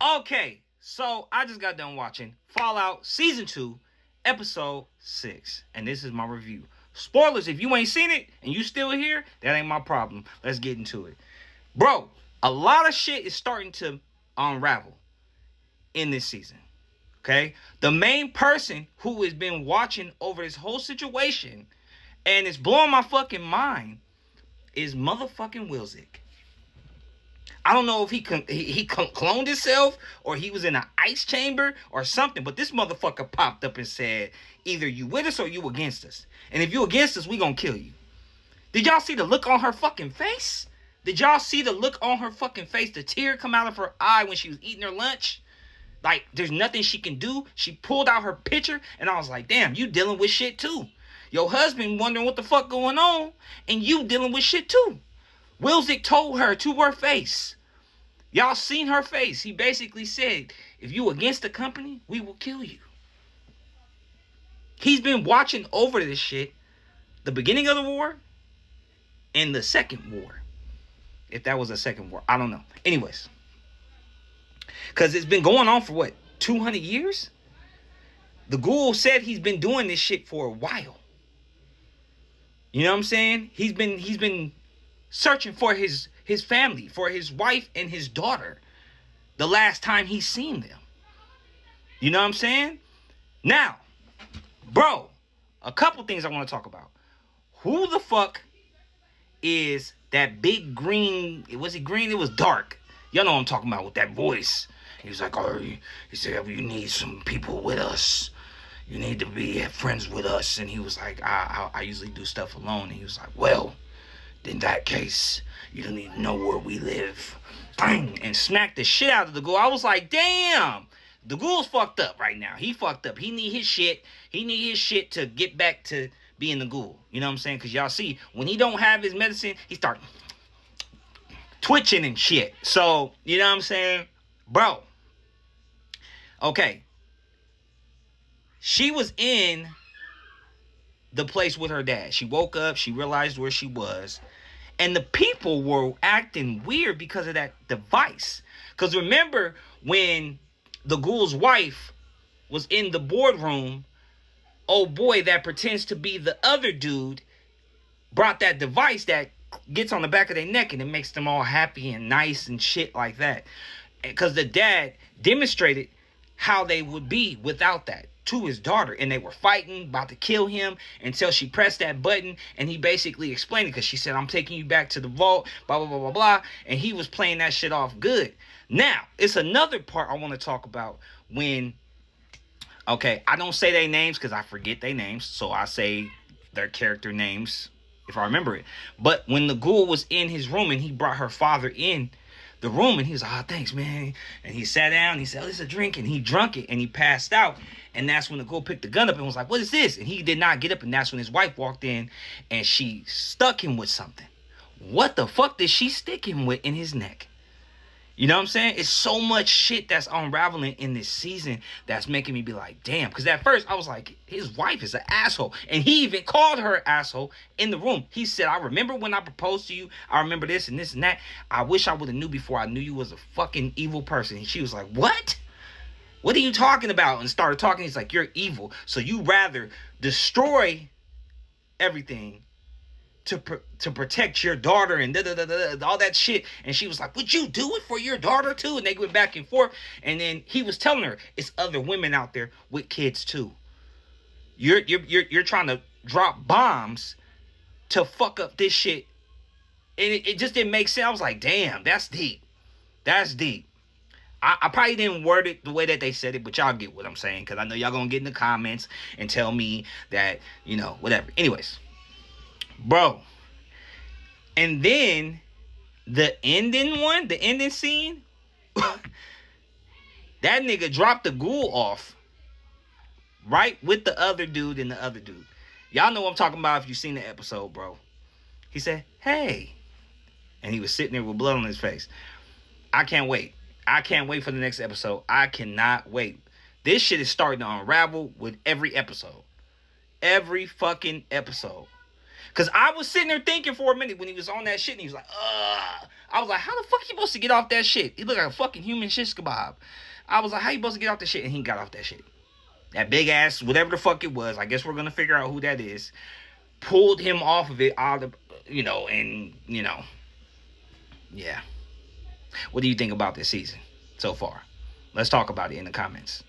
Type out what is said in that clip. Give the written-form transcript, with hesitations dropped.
Okay, so I just got done watching Fallout Season 2, Episode 6. And this is my review. Spoilers, if you ain't seen it and you still here, that ain't my problem. Let's get into it. Bro, a lot of shit is starting to unravel in this season. Okay? The main person who has been watching over this whole situation and it's blowing my fucking mind is motherfucking Wilzik. I don't know if he cloned himself or he was in an ice chamber or something, but this motherfucker popped up and said, either you with us or you against us. And if you against us, we gonna kill you. Did y'all see the look on her fucking face? Did y'all see the look on her fucking face? The tear come out of her eye when she was eating her lunch? Like, there's nothing she can do. She pulled out her picture, and I was like, damn, you dealing with shit too. Your husband wondering what the fuck going on, and you dealing with shit too. Wilzik told her to her face. Y'all seen her face. He basically said, if you against the company, we will kill you. He's been watching over this shit, the beginning of the war and the second war. If that was a second war, I don't know. Anyways, because it's been going on for what, 200 years? The ghoul said he's been doing this shit for a while. You know what I'm saying? He's been searching for his family, for his wife and his daughter, the last time he's seen them. You know what I'm saying? Now, bro, a couple things I want to talk about. Who the fuck is that big green? Was it green? It was dark. Y'all know what I'm talking about with that voice. He was like, oh, he said, you need some people with us. You need to be friends with us. And he was like, I usually do stuff alone. And he was like, well, in that case, you don't need to know where we live. Bang! And smacked the shit out of the ghoul. I was like, damn! The ghoul's fucked up right now. He fucked up. He need his shit. He need his shit to get back to being the ghoul. You know what I'm saying? Because y'all see, when he don't have his medicine, he start twitching and shit. So, you know what I'm saying? Bro. Okay. She was in the place with her dad. She woke up. She realized where she was. And the people were acting weird because of that device. Because remember when the ghoul's wife was in the boardroom, oh boy, that pretends to be the other dude brought that device that gets on the back of their neck and it makes them all happy and nice and shit like that. Because the dad demonstrated how they would be without that to his daughter, and they were fighting, about to kill him until she pressed that button, and he basically explained it because she said, I'm taking you back to the vault, blah, blah, blah, blah, blah, and he was playing that shit off good. Now, it's another part I want to talk about when, okay, I don't say their names because I forget their names, so I say their character names if I remember it. But when the ghoul was in his room and he brought her father in the room and he was like, oh, thanks, man. And he sat down and he said, oh, this is a drink. And he drunk it and he passed out. And that's when the ghoul picked the gun up and was like, what is this? And he did not get up. And that's when his wife walked in and she stuck him with something. What the fuck did she stick him with in his neck? You know what I'm saying? It's so much shit that's unraveling in this season that's making me be like, damn. Because at first I was like, his wife is an asshole. And he even called her an asshole in the room. He said, I remember when I proposed to you. I remember this and this and that. I wish I would have knew before I knew you was a fucking evil person. And she was like, what? What are you talking about? And started talking. He's like, you're evil. So you rather destroy everything to protect your daughter and all that shit. And she was like, would you do it for your daughter too? And they went back and forth. And then he was telling her, it's other women out there with kids too. You're trying to drop bombs to fuck up this shit. And it just didn't make sense. I was like, damn, that's deep. That's deep. I probably didn't word it the way that they said it, but y'all get what I'm saying. Because I know y'all gonna get in the comments and tell me that, you know, whatever. Anyways. Bro, and then the ending scene, that nigga dropped the ghoul off right with the other dude and the other dude. Y'all know what I'm talking about if you've seen the episode, bro. He said, hey, and he was sitting there with blood on his face. I can't wait. I can't wait for the next episode. I cannot wait. This shit is starting to unravel with every episode. Every fucking episode. Because I was sitting there thinking for a minute when he was on that shit and he was like, ugh. I was like, how the fuck you supposed to get off that shit? He looked like a fucking human shish kebab. I was like, how you supposed to get off that shit? And he got off that shit. That big ass, whatever the fuck it was. I guess we're gonna figure out who that is. Pulled him off of it, out of, and yeah. What do you think about this season so far? Let's talk about it in the comments.